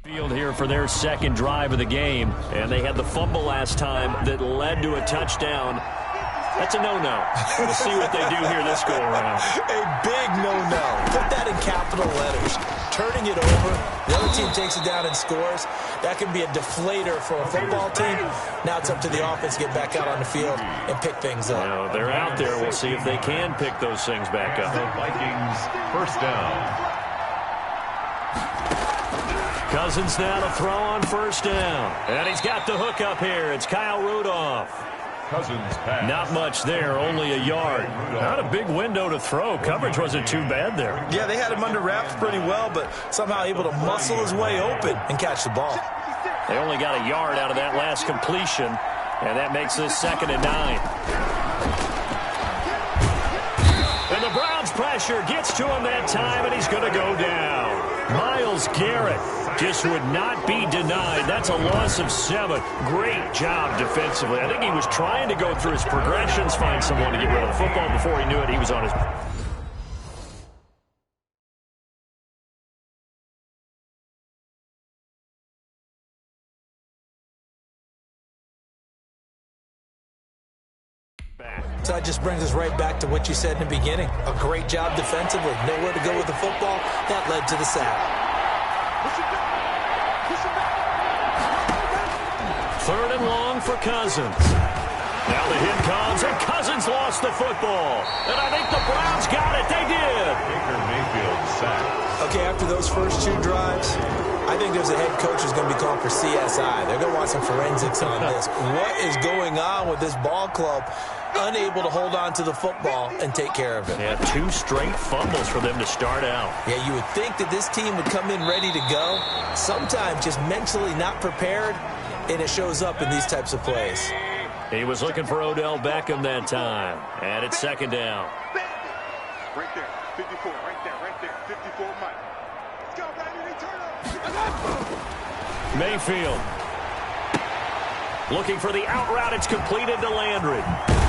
Field here for their second drive of the game, and they had the fumble last time that led to a touchdown. That's a no-no. We'll see what they do here this go-around. A big no-no. Put that in capital letters. Turning it over, the other team takes it down and scores. That can be a deflator for a football team. Now it's up to the offense to get back out on the field and pick things up. Well, they're out there. We'll see if they can pick those things back up. The Vikings first down. Cousins now to throw on first down. And he's got the hook up here. It's Kyle Rudolph. Cousins pass. Not much there, only a yard. Not a big window to throw. Coverage wasn't too bad there. Yeah, they had him under wraps pretty well, but somehow able to muscle his way open and catch the ball. They only got a yard out of that last completion, and that makes this 2nd and 9. And the Browns pressure gets to him that time, and he's going to go down. Myles Garrett just would not be denied. That's a loss of 7. Great job defensively. I think he was trying to go through his progressions, find someone to get rid of the football. Before he knew it, he was on his... So that just brings us right back to what you said in the beginning. A great job defensively. Nowhere to go with the football. That led to the sack. 3rd and long for Cousins. Now the hit comes, and Cousins lost the football. And I think the Browns got it. They did. Baker Mayfield sacked. Okay, after those first 2 drives, I think there's a head coach who's going to be calling for CSI. They're going to want some forensics on this. What is going on with this ball club? Unable to hold on to the football and take care of it. Yeah, 2 straight fumbles for them to start out. Yeah, you would think that this team would come in ready to go. Sometimes just mentally not prepared, and it shows up in these types of plays. He was looking for Odell Beckham that time. And it's 2nd down. Right there, 54, right there, 54, Mike. Let's go, baby, return up. Mayfield. Looking for the out route. It's completed to Landry.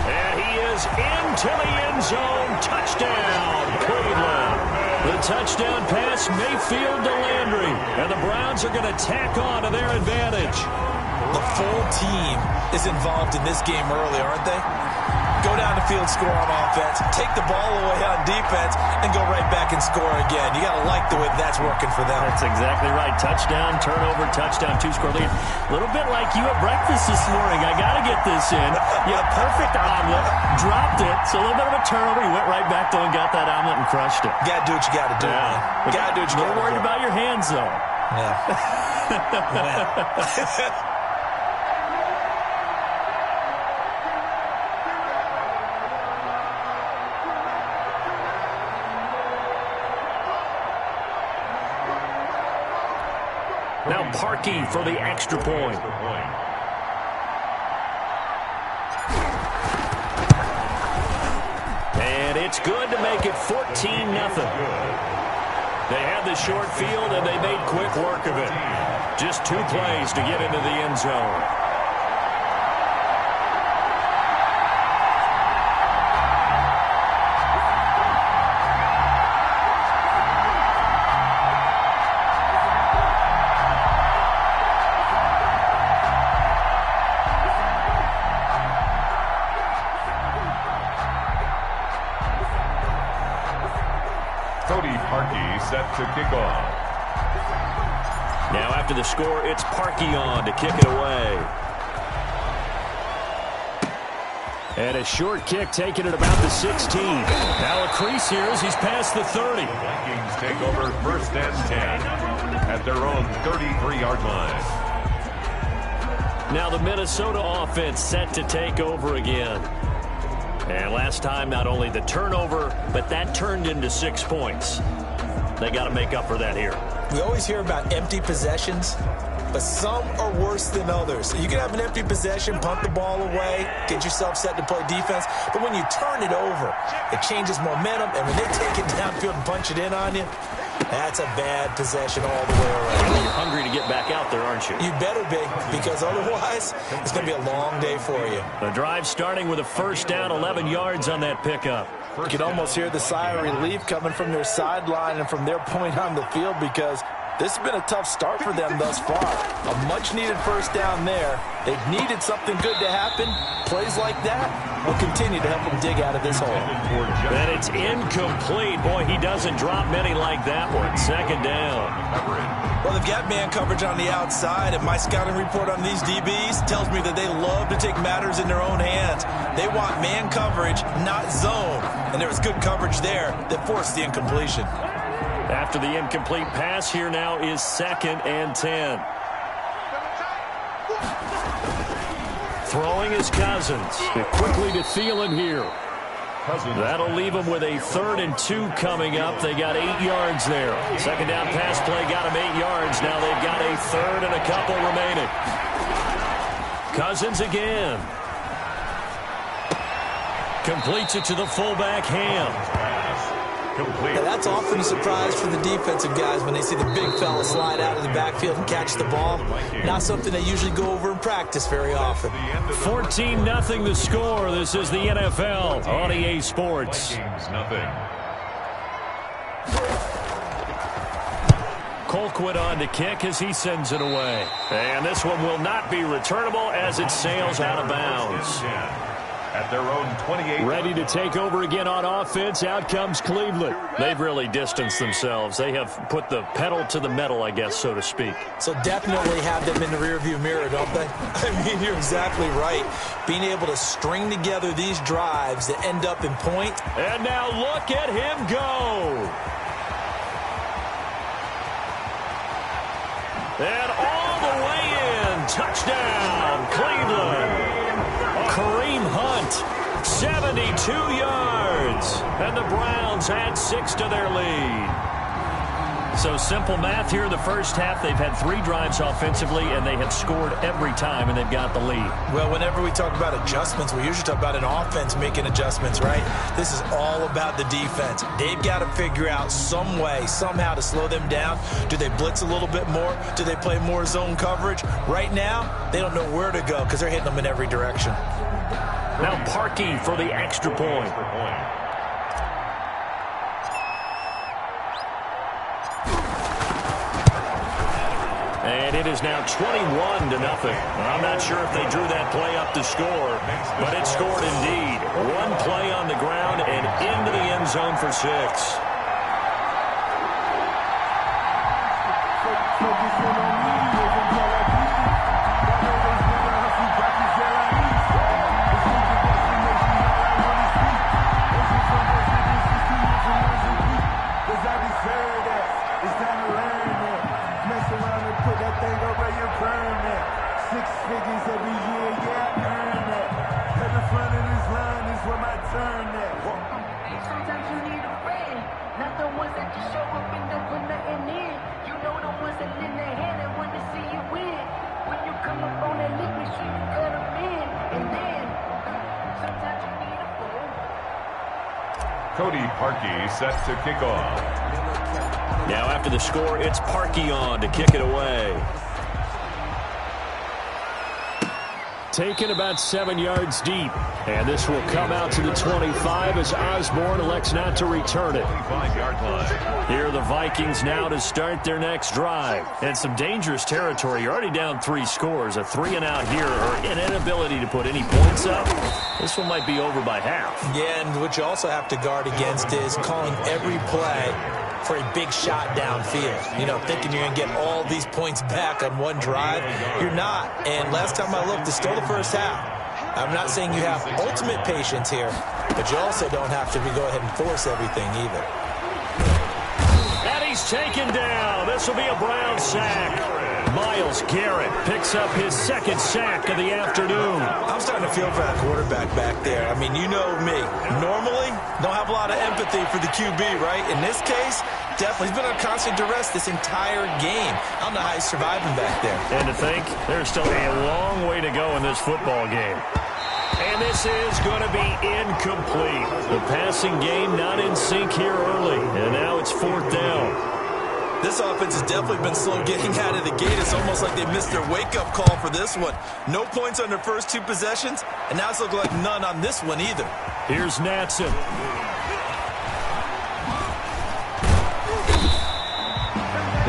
And he is into the end zone. Touchdown, Cleveland. The touchdown pass, Mayfield to Landry. And the Browns are going to tack on to their advantage. The full team is involved in this game early, aren't they? Go down the field, score on offense, take the ball away on defense, and go right back and score again. You got to like the way that's working for them. That's exactly right. Touchdown, turnover, touchdown, 2-score lead. A little bit like you at breakfast this morning. I got to get this in. You had a perfect omelet, dropped it, so a little bit of a turnover. You went right back though and got that omelet and crushed it. You got to do what you got to do, man. You got to do what you got to do. A little worried about your hands, though. Yeah. Now Parkey for the extra point. And it's good to make it 14-0. They had the short field, and they made quick work of it. Just 2 plays to get into the end zone. Set to kick off. Now after the score, it's Parkey on to kick it away. And a short kick taken at about the 16. Now a crease here as he's past the 30. The Vikings take over 1st and 10 at their own 33-yard line. Now the Minnesota offense set to take over again. And last time, not only the turnover, but that turned into 6 points. They got to make up for that here. We always hear about empty possessions, but some are worse than others. You can have an empty possession, punt the ball away, get yourself set to play defense, but when you turn it over, it changes momentum, and when they take it downfield and punch it in on you, that's a bad possession all the way around. You're hungry to get back out there, aren't you? You better be, because otherwise, it's going to be a long day for you. The drive starting with a first down, 11 yards on that pickup. You can almost hear the sigh of relief coming from their sideline and from their point on the field, because This has been a tough start for them thus far. A much-needed first down there. They've needed something good to happen. Plays like that will continue to help them dig out of this hole. And it's incomplete. Boy, he doesn't drop many like that one. Second down. Well, they've got man coverage on the outside, and my scouting report on these DBs tells me that they love to take matters in their own hands. They want man coverage, not zone. And there was good coverage there that forced the incompletion. After the incomplete pass, here now is 2nd and 10. Throwing is Cousins. Quickly to Thielen here. That'll leave them with a 3rd and 2 coming up. They got 8 yards there. Second down pass play got them 8 yards. Now they've got a 3rd and a couple remaining. Cousins again. Completes it to the fullback, Ham. Now, that's often a surprise for the defensive guys when they see the big fella slide out of the backfield and catch the ball. Not something they usually go over in practice very often. 14-0 the score. This is the NFL on EA Sports. Colquitt on to kick as he sends it away. And this one will not be returnable as it sails out of bounds. At their own 28. Ready to take over again on offense. Out comes Cleveland. They've really distanced themselves. They have put the pedal to the metal, I guess, so to speak. So definitely have them in the rearview mirror, don't they? I mean, you're exactly right. Being able to string together these drives that end up in point. And now look at him go. And all the way in. Touchdown, Cleveland. Kareem Hunt, 72 yards. And the Browns add 6 to their lead. So simple math here in the first half. They've had 3 drives offensively, and they have scored every time, and they've got the lead. Well, whenever we talk about adjustments, we usually talk about an offense making adjustments, right? This is all about the defense. They've got to figure out some way, somehow to slow them down. Do they blitz a little bit more? Do they play more zone coverage? Right now, they don't know where to go because they're hitting them in every direction. Now Parkey for the extra point. And it is now 21-0. I'm not sure if they drew that play up to score, but it scored indeed. One play on the ground and into the end zone for 6. Cody Parkey set to kick off. Now after the score, it's Parkey on to kick it away. Taken about 7 yards deep. And this will come out to the 25 as Osborne elects not to return it. 25-yard line. Here are the Vikings now to start their next drive. And some dangerous territory. You're already down 3 scores. A 3-and-out here or an inability to put any points up. This one might be over by half. Yeah, and what you also have to guard against is calling every play for a big shot downfield. You know, thinking you're going to get all these points back on one drive. You're not. And last time I looked, it's still the first half. I'm not saying you have ultimate patience here, but you also don't have to go ahead and force everything either. And he's taken down. This will be a Brown sack. Myles Garrett picks up his 2nd sack of the afternoon. I'm starting to feel for that quarterback back there. I mean, you know me. Normally, don't have a lot of empathy for the QB, right? In this case, definitely. He's been on constant duress this entire game. I don't know how he's surviving back there. And to think, there's still a long way to go in this football game. And this is going to be incomplete. The passing game not in sync here early. And now it's 4th down. This offense has definitely been slow getting out of the gate. It's almost like they missed their wake-up call for this one. No points on their first 2 possessions, and now it's looking like none on this one either. Here's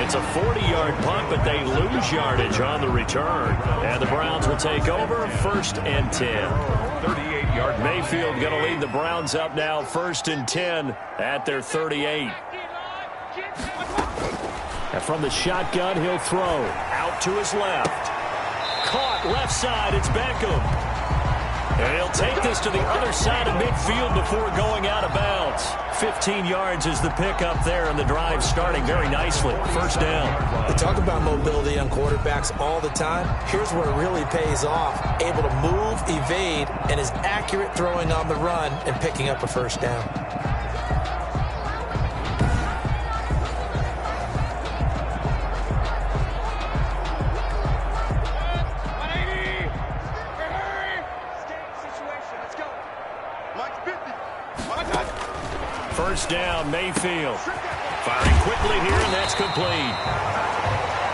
It's a 40-yard punt, but they lose yardage on the return. And the Browns will take over 1st and 10. 38-yard Mayfield going to lead the Browns up now 1st and 10 at their 38. And from the shotgun, he'll throw out to his left. Caught left side. It's Beckham. And he'll take this to the other side of midfield before going out of bounds. 15 yards is the pickup there, and the drive starting very nicely. 1st down. We talk about mobility on quarterbacks all the time. Here's where it really pays off. Able to move, evade, and is accurate throwing on the run and picking up a 1st down. First down, Mayfield. Firing quickly here, and that's complete.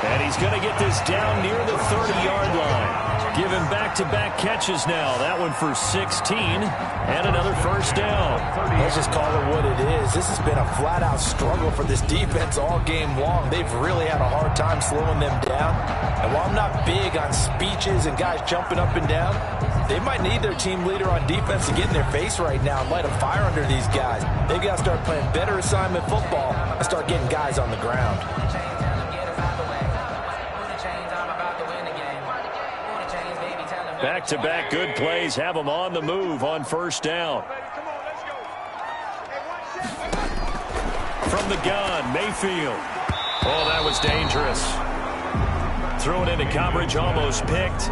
And he's going to get this down near the 30-yard line. Give him back-to-back catches now. That one for 16, and another 1st down. Let's just call it what it is. This has been a flat-out struggle for this defense all game long. They've really had a hard time slowing them down. And while I'm not big on speeches and guys jumping up and down, they might need their team leader on defense to get in their face right now and light a fire under these guys. They've got to start playing better assignment football and start getting guys on the ground. Back-to-back good plays have them on the move on 1st down. From the gun, Mayfield. Oh, that was dangerous. Threw it into coverage, almost picked,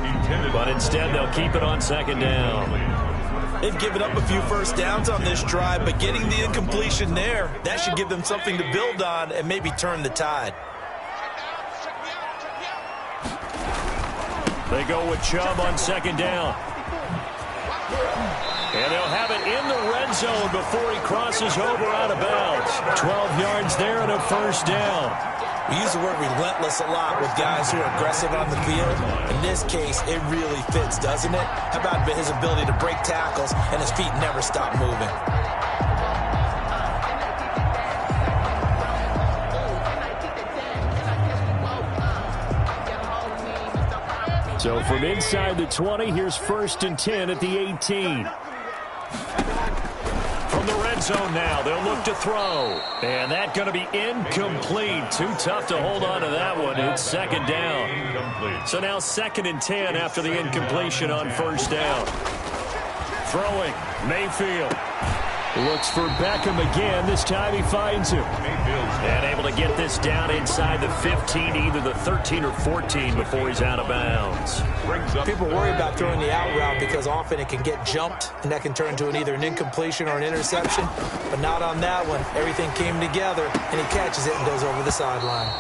but instead they'll keep it on 2nd down. They've given up a few 1st downs on this drive, but getting the incompletion there, that should give them something to build on and maybe turn the tide. They go with Chubb on 2nd down. And they'll have it in the red zone before he crosses over out of bounds. 12 yards there and a 1st down. We use the word relentless a lot with guys who are aggressive on the field. In this case, it really fits, doesn't it? How about his ability to break tackles and his feet never stop moving? So from inside the 20, here's 1st and 10 at the 18. From the red zone now, they'll look to throw. And that's going to be incomplete. Too tough to hold on to that one. It's 2nd down. So now 2nd and 10 after the incompletion on 1st down. Throwing, Mayfield. Looks for Beckham again. This time he finds him. And able to get this down inside the 15, either the 13 or 14 before he's out of bounds. People worry about throwing the out route because often it can get jumped, and that can turn into either an incompletion or an interception. But not on that one. Everything came together, and he catches it and goes over the sideline.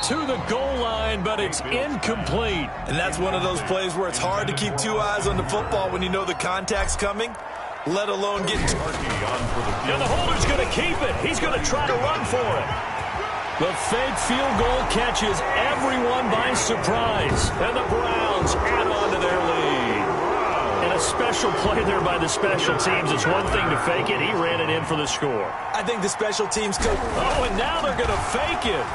To the goal line, but it's incomplete. And that's one of those plays where it's hard to keep 2 eyes on the football when you know the contact's coming, let alone get... And the holder's going to keep it. He's going to try to run for it. The fake field goal catches everyone by surprise. And the Browns add on to their lead. And a special play there by the special teams. It's one thing to fake it. He ran it in for the score. I think the special teams coach... Oh, and now they're going to fake it.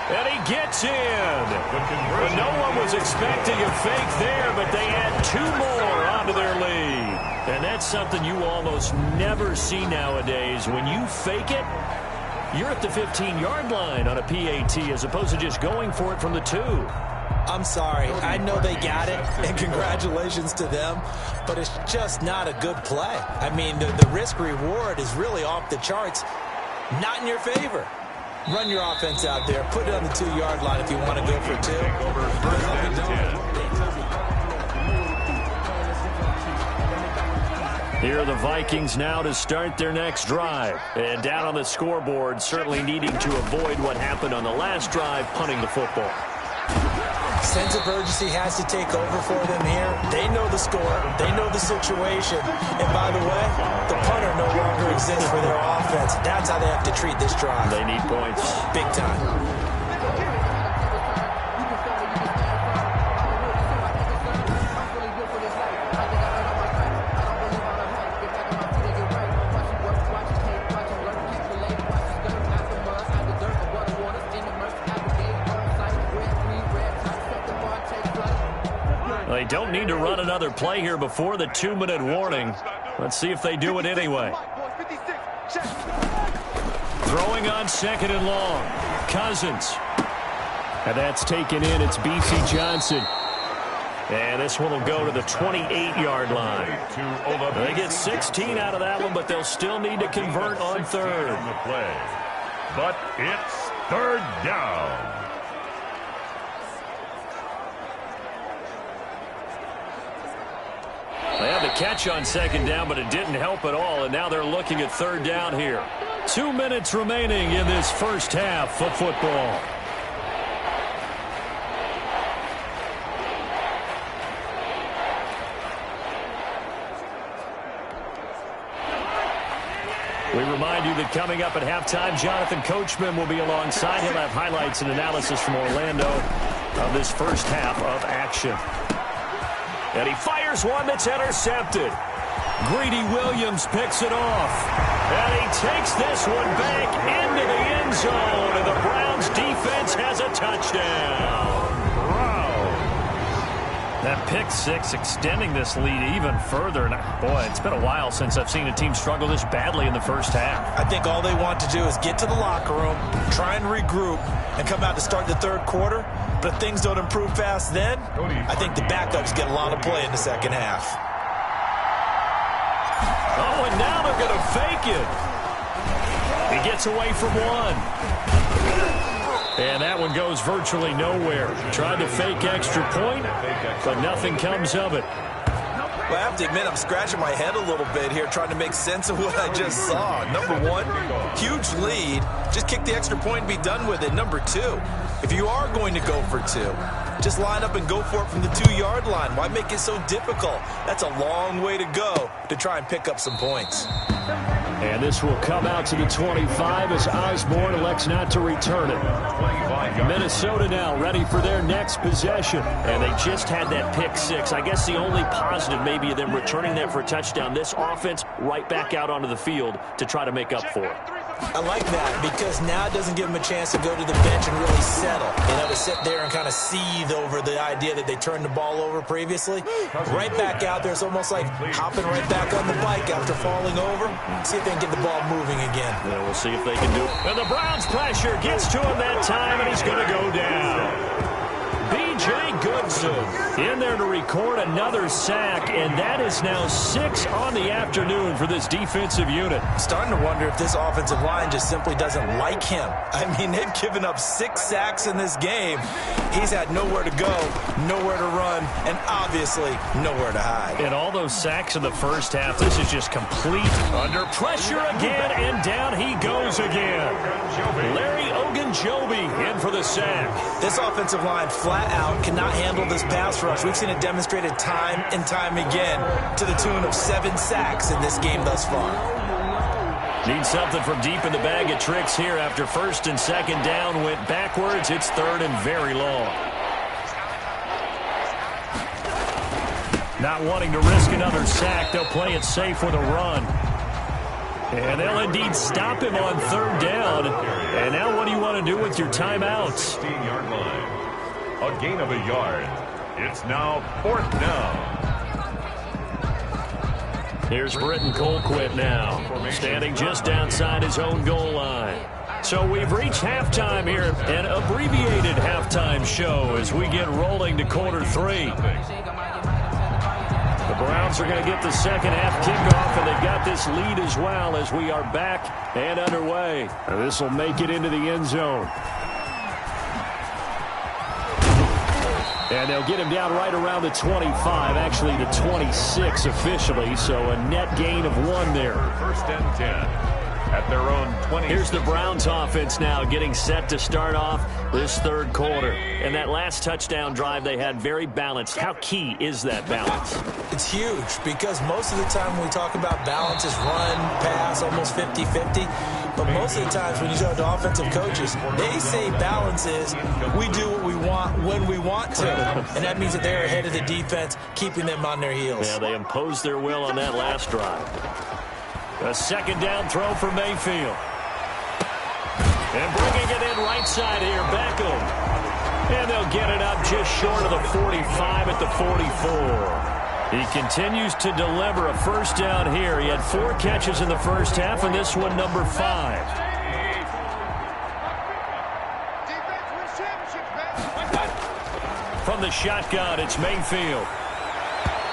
And he gets in. But no one was expecting a fake there, but they add 2 more onto their lead. And that's something you almost never see nowadays. When you fake it, you're at the 15-yard line on a PAT as opposed to just going for it from the 2. I'm sorry. I know they got it, and congratulations to them, but it's just not a good play. I mean, the risk-reward is really off the charts, not in your favor. Run your offense out there. Put it on the 2-yard line if you want to go for 2. Here are the Vikings now to start their next drive. And down on the scoreboard, certainly needing to avoid what happened on the last drive, punting the football. Sense of urgency has to take over for them here. They know the score. They know the situation. And by the way, the punter no longer exists for their offense. That's how they have to treat this drive. They need points. Big time. Well, they don't need to run another play here before the 2-minute warning. Let's see if they do it anyway. Throwing on 2nd and long. Cousins. And that's taken in. It's B.C. Johnson. And this one will go to the 28-yard line. They get 16 out of that one, but they'll still need to convert on 3rd. But it's 3rd down. They had the catch on 2nd down, but it didn't help at all, and now they're looking at 3rd down here. 2 minutes remaining in this first half of football. We remind you that coming up at halftime, Jonathan Coachman will be alongside. He'll have highlights and analysis from Orlando of this first half of action. And he fires one that's intercepted. Greedy Williams picks it off. And he takes this one back into the end zone. And the Browns defense has a touchdown. That pick six extending this lead even further. And boy, it's been a while since I've seen a team struggle this badly in the first half. I think all they want to do is get to the locker room, try and regroup, and come out to start the 3rd quarter. But if things don't improve fast then, I think the backups get a lot of play in the second half. Oh, and now they're going to fake it. He gets away from one. And that one goes virtually nowhere. Tried to fake extra point, but nothing comes of it. Well, I have to admit, I'm scratching my head a little bit here trying to make sense of what I just saw. Number one, huge lead. Just kick the extra point and be done with it. Number two, if you are going to go for 2, just line up and go for it from the 2-yard line. Why make it so difficult? That's a long way to go to try and pick up some points. And this will come out to the 25 as Osborne elects not to return it. Minnesota now ready for their next possession. And they just had that pick six. I guess the only positive maybe of them returning that for a touchdown. This offense right back out onto the field to try to make up for it. I like that because now it doesn't give them a chance to go to the bench and really settle. To sit there and kind of seethe over the idea that they turned the ball over previously. Right back out there. It's almost like hopping right back on the bike after falling over. See if they can get the ball moving again. Yeah, we'll see if they can do it. And the Browns pressure gets to him that time, and he's going to go down. B.J. Goodson in there to record another sack, and that is now 6 on the afternoon for this defensive unit. I'm starting to wonder if this offensive line just simply doesn't like him. I mean, they've given up 6 sacks in this game. He's had nowhere to go, nowhere to run, and obviously nowhere to hide. And all those sacks in the first half, this is just complete. Under pressure again, and down he goes again. Larry Ogunjobi in for the sack. This offensive line flat out cannot handle this pass rush. We've seen it demonstrated time and time again to the tune of 7 sacks in this game thus far. Need something from deep in the bag of tricks here after 1st and 2nd down went backwards. It's 3rd and very long. Not wanting to risk another sack, they'll play it safe with a run. And they'll indeed stop him on 3rd down. And now what do you want to do with your timeouts? 16-yard line. A gain of a yard. It's now 4th down. Here's Britton Colquitt now, standing just outside his own goal line. So we've reached halftime here, an abbreviated halftime show as we get rolling to quarter 3. The Browns are going to get the second half kickoff, and they've got this lead as well as we are back and underway. This will make it into the end zone. And they'll get him down right around the 25, actually the 26 officially, so a net gain of 1 there. 1st and 10 at their own 20. Here's the Browns offense now getting set to start off this 3rd quarter. And that last touchdown drive they had very balanced. How key is that balance? It's huge because most of the time when we talk about balance is run, pass, almost 50-50. But most of the times when you talk to offensive coaches, they say balance is we do what we want when we want to. And that means that they're ahead of the defense, keeping them on their heels. Yeah, they imposed their will on that last drive. A 2nd down throw for Mayfield. And bringing it in right side here, Beckham. And they'll will get it up just short of the 45 at the 44. He continues to deliver a first down here. He had 4 catches in the first half, and this one number 5. From the shotgun, it's Mayfield.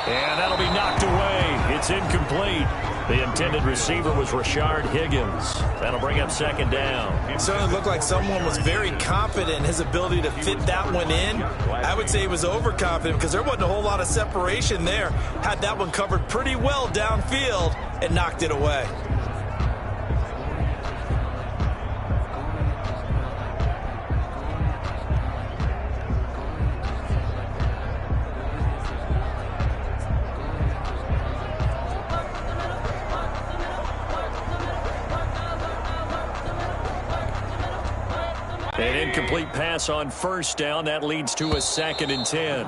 And that'll be knocked away. It's incomplete. The intended receiver was Rashard Higgins. That'll bring up second down. It certainly looked like someone was very confident in his ability to fit that one in. I would say he was overconfident because there wasn't a whole lot of separation there. Had that one covered pretty well downfield and knocked it away. An incomplete pass on first down. That leads to a 2nd and 10.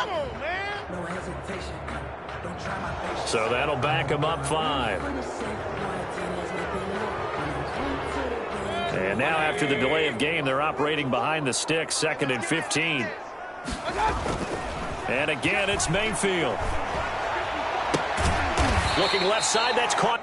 Come on, man. No hesitation. Don't try my patience. So that'll back him up 5. And now after the delay of game, they're operating behind the sticks, 2nd and 15. And again, it's Mayfield. Looking left side, that's caught.